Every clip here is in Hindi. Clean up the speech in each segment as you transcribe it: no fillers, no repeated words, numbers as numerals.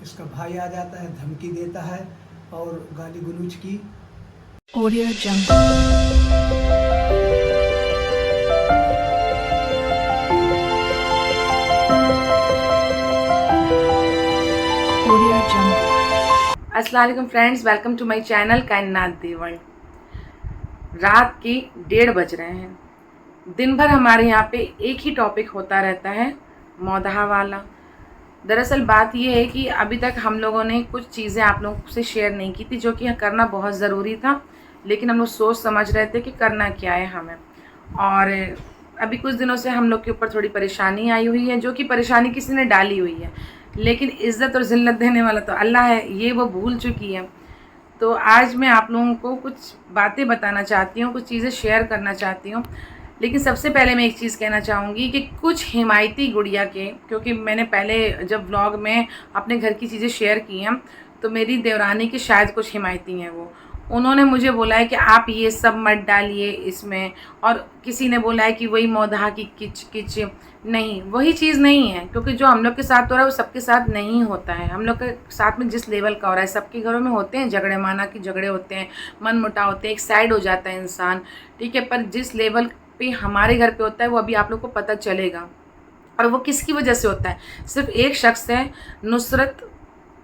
इसका भाई आ जाता है, धमकी देता है और गाली गलौज की। Audio Jungle। Audio Jungle। अस्सलाम वालेकुम friends, welcome to my channel Kainat the world. रात के 1:30 बज रहे हैं। दिन भर हमारे यहाँ पे एक ही टॉपिक होता रहता है, मौदहा वाला। दरअसल बात ये है कि अभी तक हम लोगों ने कुछ चीज़ें आप लोगों से शेयर नहीं की थी, जो कि करना बहुत ज़रूरी था, लेकिन हम लोग सोच समझ रहे थे कि करना क्या है हमें। और अभी कुछ दिनों से हम लोग के ऊपर थोड़ी परेशानी आई हुई है, जो कि परेशानी किसी ने डाली हुई है, लेकिन इज़्ज़त और ज़िल्लत देने वाला तो अल्लाह है, ये वो भूल चुकी है। तो आज मैं आप लोगों को कुछ बातें बताना चाहती हूँ, कुछ चीज़ें शेयर करना चाहती हूँ। लेकिन सबसे पहले मैं एक चीज़ कहना चाहूँगी कि कुछ हिमायती गुड़िया के, क्योंकि मैंने पहले जब व्लॉग में अपने घर की चीज़ें शेयर की हैं, तो मेरी देवरानी के शायद कुछ हिमायती हैं, वो उन्होंने मुझे बोला है कि आप ये सब मत डालिए इसमें, और किसी ने बोला है कि वही मौदहा की किच किच। नहीं, वही चीज़ नहीं है, क्योंकि जो हम लोग के साथ हो रहा है वो सबके साथ नहीं होता है। हम लोग के साथ में जिस लेवल का हो रहा है, सबके घरों में होते हैं झगड़े, माना कि झगड़े होते हैं, मन मुटाव होते हैं, एक साइड हो जाता है इंसान, ठीक है। पर जिस लेवल पे हमारे घर पे होता है वो अभी आप लोग को पता चलेगा। और वो किसकी वजह से होता है? सिर्फ एक शख्स है, नुसरत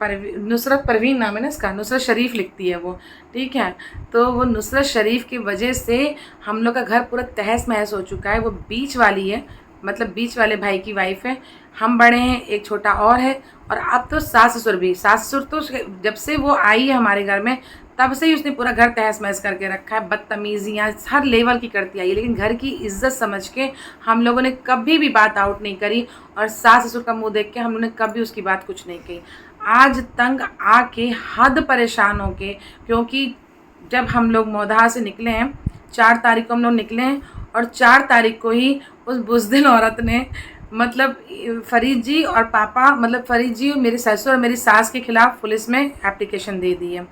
परवीन नाम है ना इसका, नुसरत शरीफ लिखती है वो, ठीक है। तो वो नुसरत शरीफ की वजह से हम लोग का घर पूरा तहस महस हो चुका है। वो बीच वाली है, मतलब बीच वाले भाई की वाइफ है, हम बड़े हैं, एक छोटा और है, और अब तो सास ससुर तो जब से वो आई है हमारे घर में, तब से ही उसने पूरा घर तहस महस करके रखा है। बदतमीजियाँ हर लेवल की करती आई है, लेकिन घर की इज्जत समझ के हम लोगों ने कभी भी बात आउट नहीं करी, और सास ससुर का मुंह देख के हम लोगों ने कभी उसकी बात कुछ नहीं कही। आज तंग आके हद परेशान हो के, क्योंकि जब हम लोग मौदहा से निकले हैं, 4 तारीख को हम लोग निकले हैं, और 4 तारीख को ही उस बुज़दिल औरत ने, मतलब फरीद जी और पापा, मतलब फरीद जी और मेरे ससुर और मेरी सास के खिलाफ़ पुलिस में एप्लीकेशन दे दी है।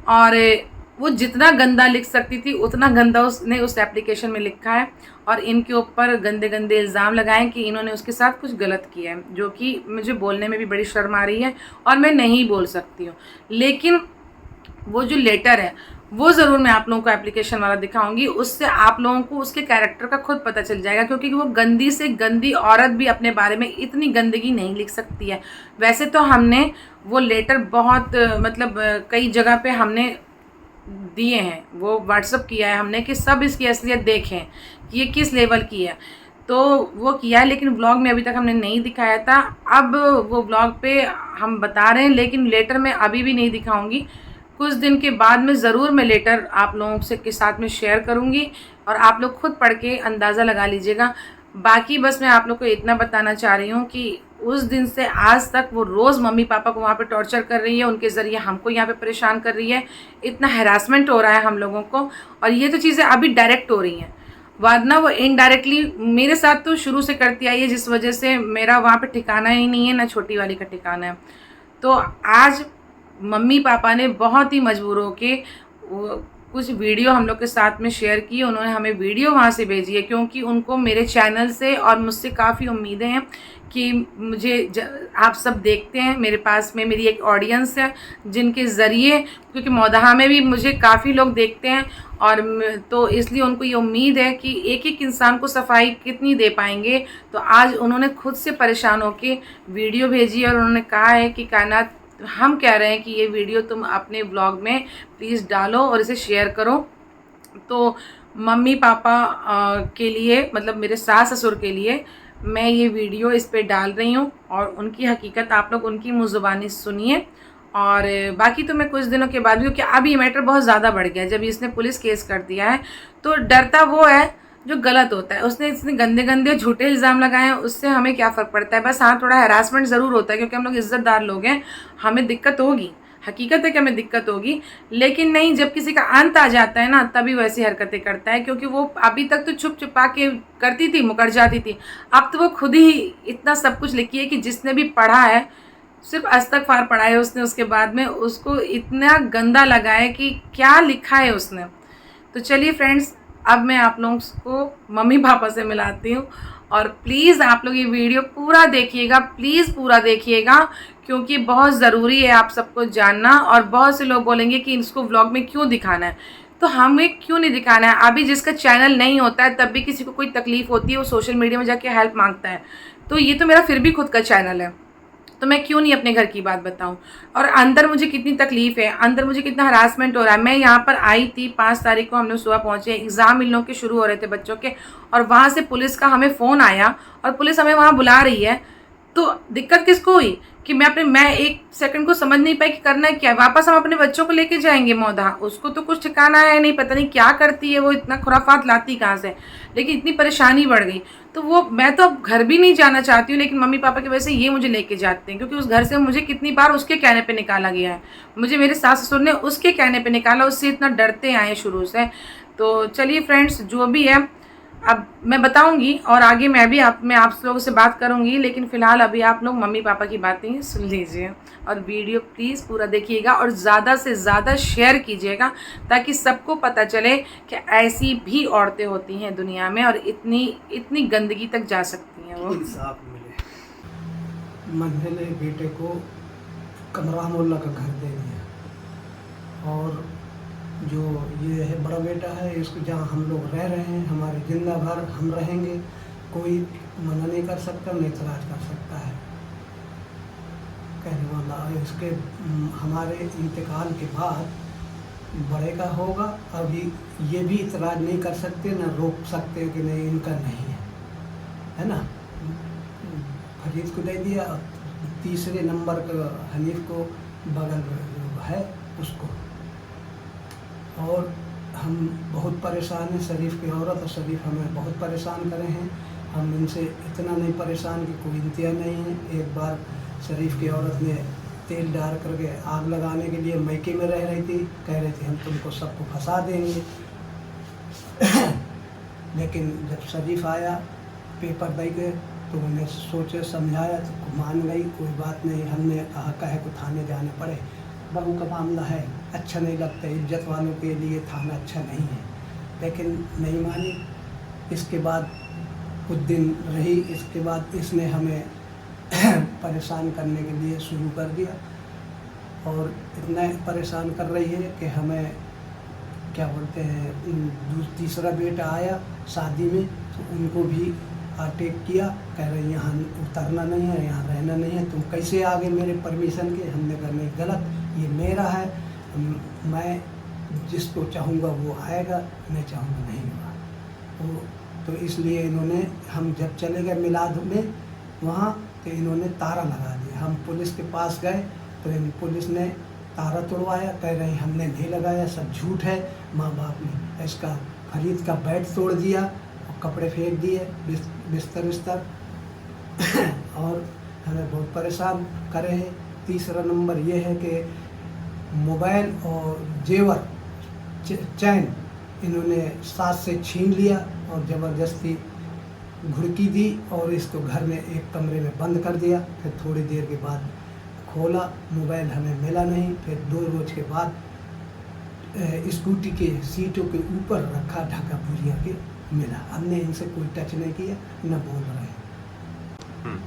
और वो जितना गंदा लिख सकती थी उतना गंदा उसने उस एप्लीकेशन में लिखा है, और इनके ऊपर गंदे गंदे इल्ज़ाम लगाए कि इन्होंने उसके साथ कुछ गलत किया है, जो कि मुझे बोलने में भी बड़ी शर्म आ रही है और मैं नहीं बोल सकती हूँ। लेकिन वो जो लेटर है वो ज़रूर मैं आप लोगों को एप्लीकेशन वाला दिखाऊंगी, उससे आप लोगों को उसके कैरेक्टर का खुद पता चल जाएगा, क्योंकि वो गंदी से गंदी औरत भी अपने बारे में इतनी गंदगी नहीं लिख सकती है। वैसे तो हमने वो लेटर बहुत मतलब कई जगह पे हमने दिए हैं, वो व्हाट्सअप किया है हमने कि सब इसकी असलियत देखें कि ये किस लेवल की है, तो वो किया है। लेकिन व्लॉग में अभी तक हमने नहीं दिखाया था, अब वो व्लॉग पे हम बता रहे हैं, लेकिन लेटर में अभी भी नहीं दिखाऊंगी। कुछ दिन के बाद में ज़रूर मैं लेटर आप लोगों से के साथ में शेयर करूंगी, और आप लोग खुद पढ़ के अंदाज़ा लगा लीजिएगा। बाकी बस मैं आप लोग को इतना बताना चाह रही हूँ कि उस दिन से आज तक वो रोज़ मम्मी पापा को वहाँ पे टॉर्चर कर रही है, उनके ज़रिए हमको यहाँ पे परेशान कर रही है, इतना हैरासमेंट हो रहा है हम लोगों को। और ये तो चीज़ें अभी डायरेक्ट हो रही हैं, वरना वो इनडायरेक्टली मेरे साथ तो शुरू से करती आई है, जिस वजह से मेरा वहाँ पे ठिकाना ही नहीं है, ना छोटी वाली का ठिकाना है। तो आज मम्मी पापा ने बहुत ही मजबूर होके कुछ वीडियो हम लोग के साथ में शेयर की, उन्होंने हमें वीडियो वहाँ से भेजी है, क्योंकि उनको मेरे चैनल से और मुझसे काफ़ी उम्मीदें हैं कि आप सब देखते हैं, मेरे पास में मेरी एक ऑडियंस है जिनके ज़रिए, क्योंकि मौदहा में भी मुझे काफ़ी लोग देखते हैं, और तो इसलिए उनको ये उम्मीद है कि एक एक इंसान को सफाई कितनी दे पाएंगे। तो आज उन्होंने खुद से परेशान होकर वीडियो भेजी है, और उन्होंने कहा है कि कायनात, हम कह रहे हैं कि ये वीडियो तुम अपने ब्लॉग में प्लीज़ डालो और इसे शेयर करो। तो मम्मी पापा के लिए, मतलब मेरे सास ससुर के लिए मैं ये वीडियो इस पे डाल रही हूँ, और उनकी हकीकत आप लोग उनकी मुँह ज़ुबानी सुनिए। और बाकी तो मैं कुछ दिनों के बाद, क्योंकि अब ये मैटर बहुत ज़्यादा बढ़ गया है, जब इसने पुलिस केस कर दिया है, तो डरता वो है जो गलत होता है। उसने इतने गंदे गंदे झूठे इल्ज़ाम लगाए हैं, उससे हमें क्या फ़र्क पड़ता है। बस हाँ, थोड़ा हैरासमेंट ज़रूर होता है, क्योंकि हम लोग इज़्ज़तदार लोग हैं, हमें दिक्कत होगी, हकीकत है कि हमें दिक्कत होगी। लेकिन नहीं, जब किसी का अंत आ जाता है ना, तभी वैसी हरकतें करता है, क्योंकि वो अभी तक तो छुप छुपा के करती थी, मुकर जाती थी। अब तो वो खुद ही इतना सब कुछ लिखी है कि जिसने भी पढ़ा है, सिर्फ इस्तग़फ़ार पढ़ा है उसने, उसके बाद में उसको इतना गंदा लगा है कि क्या लिखा है उसने। तो चलिए फ्रेंड्स, अब मैं आप लोगों को मम्मी पापा से मिलाती हूँ, और प्लीज़ आप लोग ये वीडियो पूरा देखिएगा, प्लीज़ पूरा देखिएगा, क्योंकि बहुत ज़रूरी है आप सबको जानना। और बहुत से लोग बोलेंगे कि इसको व्लॉग में क्यों दिखाना है, तो हमें क्यों नहीं दिखाना है। अभी जिसका चैनल नहीं होता है तब भी किसी को कोई तकलीफ़ होती है, वो सोशल मीडिया में जाके हेल्प मांगता है। तो ये तो मेरा फिर भी खुद का चैनल है, तो मैं क्यों नहीं अपने घर की बात बताऊं। और अंदर मुझे कितनी तकलीफ़ है, अंदर मुझे कितना हरासमेंट हो रहा है। मैं यहाँ पर आई थी 5 तारीख को, हम लोग सुबह पहुँचे, एग्ज़ाम इन लोगों के शुरू हो रहे थे बच्चों के, और वहाँ से पुलिस का हमें फ़ोन आया और पुलिस हमें वहाँ बुला रही है। तो दिक्कत किसको हुई कि मैं एक सेकंड को समझ नहीं पाई कि करना है क्या। वापस हम अपने बच्चों को लेके जाएंगे मौधा, उसको तो कुछ ठिकाना है नहीं, पता नहीं क्या करती है वो, इतना खुराफात लाती कहाँ से, लेकिन इतनी परेशानी बढ़ गई। तो वो मैं तो अब घर भी नहीं जाना चाहती हूँ, लेकिन मम्मी पापा की वजह से ये मुझे लेके जाते हैं, क्योंकि उस घर से मुझे कितनी बार उसके कहने पे निकाला गया है, मुझे मेरे सास ससुर ने उसके कहने पे निकाला, उससे इतना डरते आए शुरू से। तो चलिए फ्रेंड्स, जो भी है अब मैं बताऊंगी और आगे मैं आप लोगों से बात करूंगी, लेकिन फ़िलहाल अभी आप लोग मम्मी पापा की बातें सुन लीजिए और वीडियो प्लीज़ पूरा देखिएगा और ज़्यादा से ज़्यादा शेयर कीजिएगा, ताकि सबको पता चले कि ऐसी भी औरतें होती हैं दुनिया में और इतनी गंदगी तक जा सकती हैं वो। इंसाफ मिले। मंजिल बेटे को कमरा मोहल्ला का घर दे दिया, और जो ये है बड़ा बेटा है, इसको जहाँ हम लोग रह रहे हैं, हमारे जिंदा भर हम रहेंगे, कोई मना नहीं कर सकता, न इतराज कर सकता है कहने वाला। इसके हमारे इंतकाल के बाद बड़े का होगा, अभी ये भी इतराज नहीं कर सकते, न रोक सकते कि नहीं इनका नहीं है ना। फरीद को दे दिया, तीसरे नंबर का हनीफ को बगल में है उसको। और हम बहुत परेशान हैं, शरीफ की औरत और शरीफ हमें बहुत परेशान करे हैं। हम इनसे इतना नहीं परेशान कि कोई इंतहा नहीं है। एक बार शरीफ की औरत ने तेल डाल करके आग लगाने के लिए मैके में रह रही थी, कह रही थी हम तुमको सबको फंसा देंगे लेकिन जब शरीफ आया पेपर दे के तो उन्हें सोचे समझाया तो मान गई, कोई बात नहीं। हमने कहा कहे को थाने जाने पड़े, बहू का मामला है, अच्छा नहीं लगता, इज्जत वालों के लिए थाना अच्छा नहीं है, लेकिन नहीं मानी। इसके बाद कुछ दिन रही, इसके बाद इसने हमें परेशान करने के लिए शुरू कर दिया, और इतना परेशान कर रही है कि हमें क्या बोलते हैं, तीसरा बेटा आया शादी में तो उनको भी अटैक किया, कह रहे यहाँ उतरना नहीं है, यहाँ रहना नहीं है, तुम कैसे आ गए मेरे परमिशन के। हमने कहा नहीं, गलत, ये मेरा है, मैं जिसको चाहूँगा वो आएगा, मैं चाहूँगा नहीं होगा। तो इसलिए इन्होंने, हम जब चले गए मिलाद में वहाँ, तो इन्होंने तारा लगा दिया। हम पुलिस के पास गए तो पुलिस ने तारा तोड़वाया, कह रहे हमने नहीं लगाया, सब झूठ है। माँ बाप ने इसका फरीद का बेड तोड़ दिया और कपड़े फेंक दिए, बिस्तर और हमें बहुत परेशान करे हैं। तीसरा नंबर ये है कि मोबाइल और जेवर चैन इन्होंने साथ से छीन लिया और ज़बरदस्ती घुड़की दी और इसको घर में एक कमरे में बंद कर दिया। फिर थोड़ी देर के बाद खोला, मोबाइल हमें मिला नहीं। फिर 2 रोज के बाद स्कूटी के सीटों के ऊपर रखा, ढका बुझिया के मिला। हमने इनसे कोई टच नहीं किया, न बोल रहे हैं।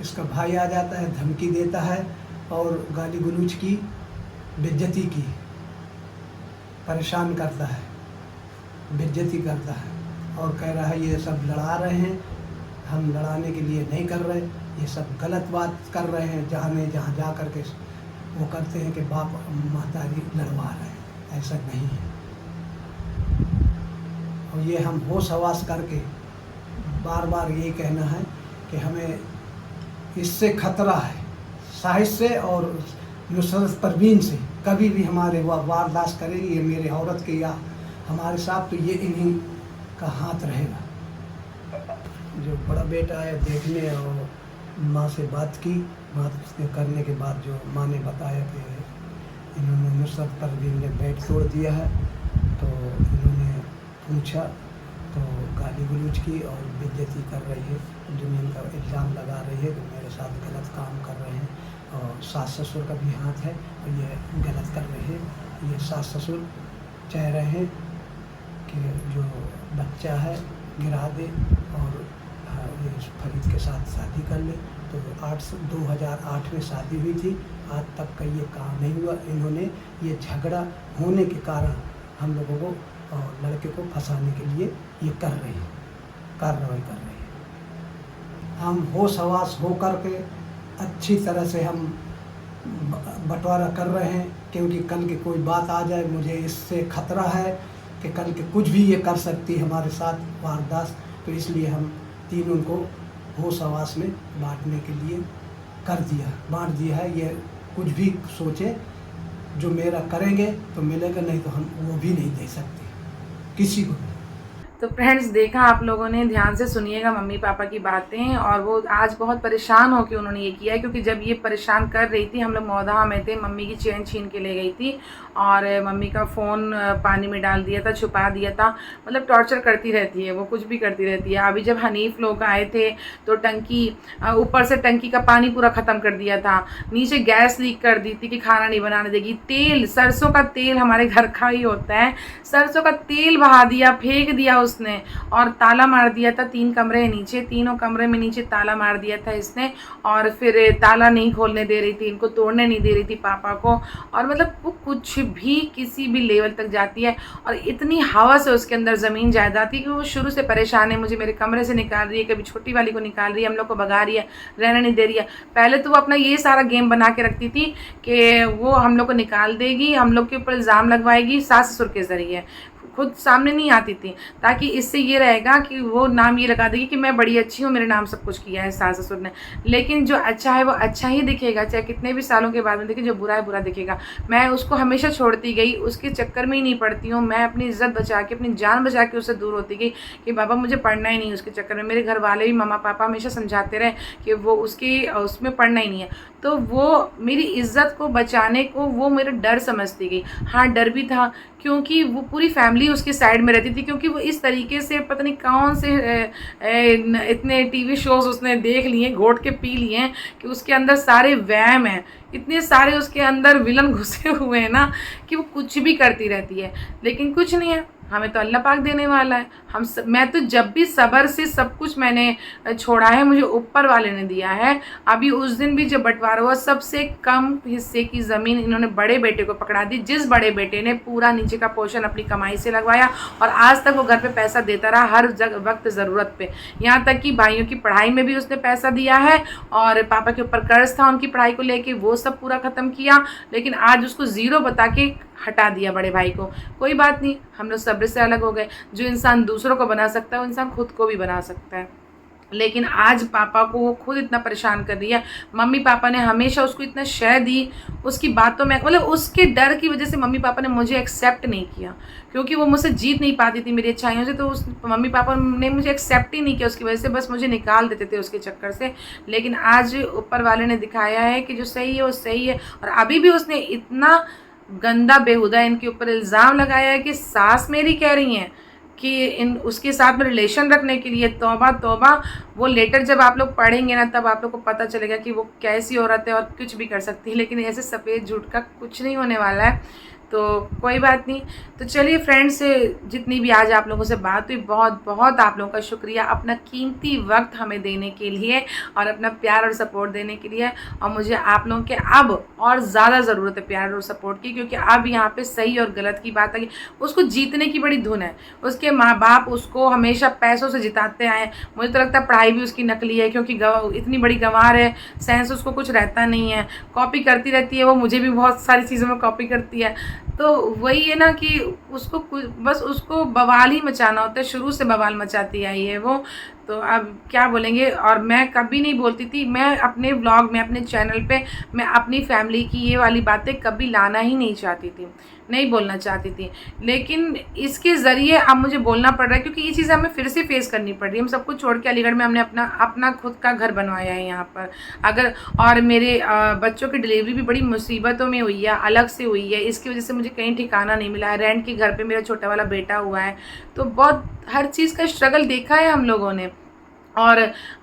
इसका भाई आ जाता है, धमकी देता है और गाली गलौज की, बेइज्जती की, परेशान करता है, बेइज्जती करता है और कह रहा है ये सब लड़ा रहे हैं, हम लड़ाने के लिए नहीं कर रहे, ये सब गलत बात कर रहे हैं। जहाँ जा कर के वो करते हैं कि बाप महतारी लड़वा रहे हैं, ऐसा नहीं है। और ये हम होश हवास करके बार बार ये कहना है कि हमें इससे खतरा है, साहिद से और नुसरत परवीन से। कभी भी हमारे वारदात करेगी ये मेरे औरत के या हमारे साथ, तो ये इन्हीं का हाथ रहेगा। जो बड़ा बेटा है देखने और माँ से बात की, बात करने के बाद जो माँ ने बताया कि इन्होंने नुसरत परवीन ने बेड तोड़ दिया है, तो इन्होंने पूछा तो गाली गलौज की और बेइज्जती कर रही है, ज़मीन का इल्ज़ाम लगा रही है कि मेरे साथ गलत काम कर रहे हैं और सास ससुर का भी हाथ है और ये गलत कर रहे हैं। ये सास ससुर चाह रहे हैं कि जो बच्चा है गिरा दे और फरीद के साथ शादी कर ले। तो 2008 में शादी हुई थी, आज तक का ये काम नहीं हुआ। इन्होंने ये झगड़ा होने के कारण हम लोगों को और लड़के को फंसाने के लिए ये कर रही है, कार्रवाई कर रही है। हम होश हवास हो कर के अच्छी तरह से हम बंटवारा कर रहे हैं, क्योंकि कल की कोई बात आ जाए, मुझे इससे खतरा है कि कल के कुछ भी ये कर सकती है हमारे साथ वारदात। तो इसलिए हम तीनों को होश हवास में बांटने के लिए बांट दिया है। ये कुछ भी सोचे, जो मेरा करेंगे तो मिलेगा, नहीं तो हम वो भी नहीं दे सकते किसी को। तो फ्रेंड्स, देखा आप लोगों ने, ध्यान से सुनिएगा मम्मी पापा की बातें। और वो आज बहुत परेशान हो के उन्होंने ये किया है, क्योंकि जब ये परेशान कर रही थी, हम लोग मौधा में थे, मम्मी की चेन छीन के ले गई थी और मम्मी का फ़ोन पानी में डाल दिया था, छुपा दिया था। मतलब टॉर्चर करती रहती है वो, कुछ भी करती रहती है। अभी जब हनीफ लोग आए थे तो टंकी, ऊपर से टंकी का पानी पूरा ख़त्म कर दिया था, नीचे गैस लीक कर दी थी कि खाना नहीं बनाने देगी। तेल, सरसों का तेल हमारे घर का ही होता है, सरसों का तेल बहा दिया, फेंक दिया उसने, और ताला मार दिया था। 3 कमरे नीचे, तीनों कमरे में नीचे ताला मार दिया था इसने। और फिर ताला नहीं खोलने दे रही थी, इनको तोड़ने नहीं दे रही थी पापा को। और मतलब वो कुछ भी किसी भी लेवल तक जाती है। और इतनी हवस है उसके अंदर ज़मीन जायदाद की कि वो शुरू से परेशान है, मुझे मेरे कमरे से निकाल रही है, कभी छोटी वाली को निकाल रही है, हम लोग को भगा रही है, रहने नहीं दे रही है। पहले तो वो अपना ये सारा गेम बना के रखती थी कि वो हम लोग को निकाल देगी, हम लोग के ऊपर इल्ज़ाम लगवाएगी सास ससुर के ज़रिए, खुद सामने नहीं आती थी, ताकि इससे ये रहेगा कि वो नाम ये लगा देगी कि मैं बड़ी अच्छी हूँ, मेरे नाम सब कुछ किया है सास ससुर ने। लेकिन जो अच्छा है वो अच्छा ही दिखेगा, चाहे कितने भी सालों के बाद में देखे, जो बुरा है बुरा दिखेगा। मैं उसको हमेशा छोड़ती गई, उसके चक्कर में ही नहीं पड़ती हूँ। मैं अपनी इज्जत बचा के, अपनी जान बचा के उससे दूर होती गई कि बाबा मुझे पढ़ना ही नहीं उसके चक्कर में। मेरे घर वाले भी, मम्मा पापा हमेशा समझाते रहे कि वो उसमें पढ़ना ही नहीं है। तो वो मेरी इज्जत को बचाने को वो मेरा डर समझती गई। हाँ, डर भी था, क्योंकि वो पूरी फैमिली उसके साइड में रहती थी, क्योंकि वो इस तरीके से पता नहीं कौन से इतने टीवी शोज़ उसने देख लिए, घोट के पी लिए हैं कि उसके अंदर सारे वहम हैं, इतने सारे उसके अंदर विलन घुसे हुए हैं ना कि वो कुछ भी करती रहती है। लेकिन कुछ नहीं है, हमें तो अल्लाह पाक देने वाला है। मैं तो जब भी सब्र से सब कुछ मैंने छोड़ा है, मुझे ऊपर वाले ने दिया है। अभी उस दिन भी जब बंटवारा हुआ, सबसे कम हिस्से की ज़मीन इन्होंने बड़े बेटे को पकड़ा दी, जिस बड़े बेटे ने पूरा नीचे का पोर्शन अपनी कमाई से लगवाया और आज तक वो घर पे पैसा देता रहा हर वक्त ज़रूरत पे। यहाँ तक कि भाइयों की पढ़ाई में भी उसने पैसा दिया है, और पापा के ऊपर कर्ज था उनकी पढ़ाई को लेके, वो सब पूरा ख़त्म किया। लेकिन आज उसको ज़ीरो बता के हटा दिया बड़े भाई को। कोई बात नहीं, हम लोग सब्र से अलग हो गए। जो इंसान दूसरों को बना सकता है वो इंसान खुद को भी बना सकता है। लेकिन आज पापा को वो खुद इतना परेशान कर रही है। मम्मी पापा ने हमेशा उसको इतना शय दी, उसकी बातों में, मतलब उसके डर की वजह से मम्मी पापा ने मुझे एक्सेप्ट नहीं किया, क्योंकि वो मुझसे जीत नहीं पाती थी मेरी अच्छाइयों से। तो उस मम्मी पापा ने मुझे एक्सेप्ट ही नहीं किया उसकी वजह से, बस मुझे निकाल देते थे उसके चक्कर से। लेकिन आज ऊपर वाले ने दिखाया है कि जो सही है वो सही है। और अभी भी उसने इतना गंदा बेहुदा इनके ऊपर इल्ज़ाम लगाया है कि सास मेरी कह रही हैं कि उसके साथ में रिलेशन रखने के लिए। तौबा तौबा, वो लेटर जब आप लोग पढ़ेंगे ना, तब आप लोग को पता चलेगा कि वो कैसी औरत है और कुछ भी कर सकती है। लेकिन ऐसे सफ़ेद झूठ का कुछ नहीं होने वाला है। तो कोई बात नहीं। तो चलिए फ्रेंड्स, जितनी भी आज आप लोगों से बात हुई, बहुत बहुत आप लोगों का शुक्रिया अपना कीमती वक्त हमें देने के लिए और अपना प्यार और सपोर्ट देने के लिए। और मुझे आप लोगों के अब और ज़्यादा ज़रूरत है प्यार और सपोर्ट की, क्योंकि अब यहाँ पे सही और गलत की बात है। उसको जीतने की बड़ी धुन है, उसके माँ बाप उसको हमेशा पैसों से जिताते आए। मुझे तो लगता है पढ़ाई भी उसकी नकली है, क्योंकि इतनी बड़ी गंवार है, सेंस उसको कुछ रहता नहीं है, कॉपी करती रहती है वो, मुझे भी बहुत सारी चीज़ों में कॉपी करती है। तो वही है ना कि उसको बस उसको बवाल ही मचाना होता है, शुरू से बवाल मचाती आई है वो। तो अब क्या बोलेंगे। और मैं कभी नहीं बोलती थी, मैं अपने व्लॉग में, अपने चैनल पे मैं अपनी फैमिली की ये वाली बातें कभी लाना ही नहीं चाहती थी, नहीं बोलना चाहती थी। लेकिन इसके ज़रिए अब मुझे बोलना पड़ रहा है, क्योंकि ये चीज़ हमें फिर से फेस करनी पड़ रही है। हम सब कुछ छोड़ के अलीगढ़ में हमने अपना खुद का घर बनवाया है यहाँ पर। और मेरे बच्चों की डिलीवरी भी बड़ी मुसीबतों में हुई है, अलग से हुई है। इसकी वजह से मुझे कहीं ठिकाना नहीं मिला है। रेंट के घर पे मेरा छोटा वाला बेटा हुआ है। तो बहुत हर चीज़ का स्ट्रगल देखा है हम लोगों ने। और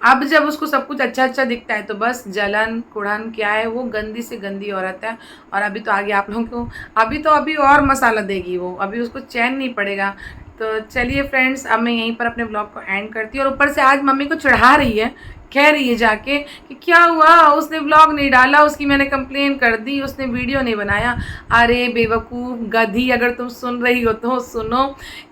अब जब उसको सब कुछ अच्छा अच्छा दिखता है तो बस जलन कुड़न क्या है, वो गंदी से गंदी औरत है। और अभी तो आगे आप लोगों को अभी और मसाला देगी वो, अभी उसको चैन नहीं पड़ेगा। तो चलिए फ्रेंड्स, अब मैं यहीं पर अपने ब्लॉग को एंड करती हूँ। और ऊपर से आज मम्मी को चढ़ा रही है, कह रही है जाके कि क्या हुआ, उसने व्लॉग नहीं डाला, उसकी मैंने कंप्लेन कर दी, उसने वीडियो नहीं बनाया। अरे बेवकूफ़ गधी, अगर तुम सुन रही हो तो सुनो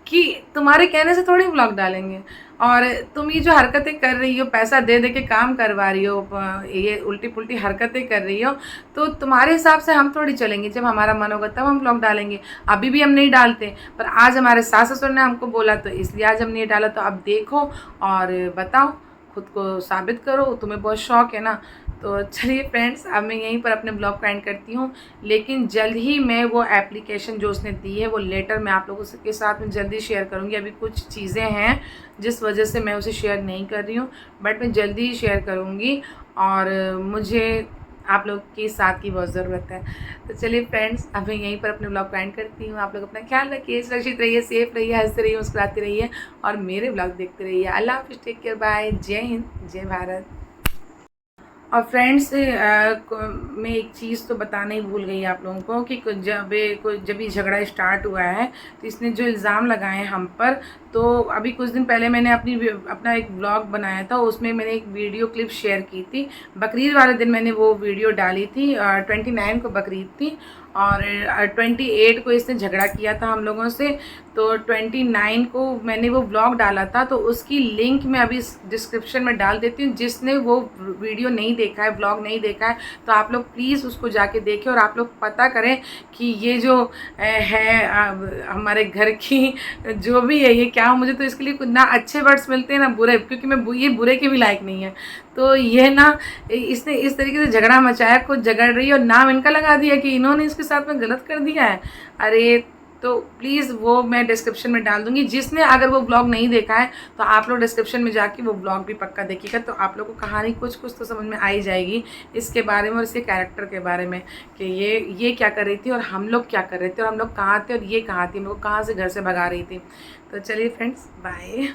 कि तुम्हारे कहने से थोड़ी व्लॉग डालेंगे। और तुम ये जो हरकतें कर रही हो, पैसा दे दे के काम करवा रही हो, ये उल्टी पुल्टी हरकतें कर रही हो, तो तुम्हारे हिसाब से हम थोड़ी चलेंगे। जब हमारा मन होगा तब हम व्लॉग डालेंगे। अभी भी हम नहीं डालते, पर आज हमारे सास ससुर ने हमको बोला तो इसलिए आज हम नहीं डाला। तो अब देखो और बताओ, खुद को साबित करो, तुम्हें बहुत शौक है ना। तो चलिए फ्रेंड्स, अब मैं यहीं पर अपने ब्लॉग को एंड करती हूँ। लेकिन जल्द ही मैं वो एप्लीकेशन जो उसने दी है, वो लेटर मैं आप लोगों के साथ में जल्दी शेयर करूँगी। अभी कुछ चीज़ें हैं जिस वजह से मैं उसे शेयर नहीं कर रही हूँ, बट मैं जल्दी ही शेयर करूँगी। और मुझे आप लोग के साथ की बहुत ज़रूरत है। तो चलिए फ्रेंड्स, अब मैं यहीं पर अपने ब्लॉग को एंड करती हूँ। आप लोग अपना ख्याल रखिए, सुरक्षित रहिए, सेफ रहिए, हंसते रहिए, मुस्कुराते रहिए और मेरे ब्लॉग देखते रहिए। अल्लाह हाफिज़, टेक केयर, बाय, जय हिंद, जय भारत। और फ्रेंड्स, मैं एक चीज़ तो बताना ही भूल गई आप लोगों को कि जब ये झगड़ा स्टार्ट हुआ है तो इसने जो इल्ज़ाम लगाए हैं हम पर, तो अभी कुछ दिन पहले मैंने अपना एक व्लॉग बनाया था, उसमें मैंने एक वीडियो क्लिप शेयर की थी। बकरीद वाले दिन मैंने वो वीडियो डाली थी, 29 को बकरीद थी और 28 को इसने झगड़ा किया था हम लोगों से। तो 29 को मैंने वो व्लॉग डाला था, तो उसकी लिंक मैं अभी डिस्क्रिप्शन में डाल देती हूँ। जिसने वो वीडियो नहीं देखा है, व्लॉग नहीं देखा है, तो आप लोग प्लीज़ उसको जाके देखें और आप लोग पता करें कि ये जो है हमारे घर की जो भी है ये क्या। मुझे तो इसके लिए ना अच्छे वर्ड्स मिलते हैं ना बुरे, क्योंकि मैं ये बुरे के भी लायक नहीं है। तो ये ना, इसने इस तरीके से झगड़ा मचाया, खुद झगड़ रही है और नाम इनका लगा दिया कि इन्होंने इसके साथ में गलत कर दिया है। अरे तो प्लीज़ वो मैं डिस्क्रिप्शन में डाल दूँगी। जिसने अगर वो ब्लॉग नहीं देखा है तो आप लोग डिस्क्रिप्शन में जाके वो ब्लॉग भी पक्का देखिएगा, तो आप लोगों को कहानी कुछ तो समझ में आ ही जाएगी इसके बारे में और इसके कैरेक्टर के बारे में कि ये क्या कर रही थी और हम लोग क्या कर रहे थे और हम लोग कहाँ थे और ये कहाँ थी, हम लोग कहाँ से घर से भगा रही थी। तो चलिए फ्रेंड्स, बाय।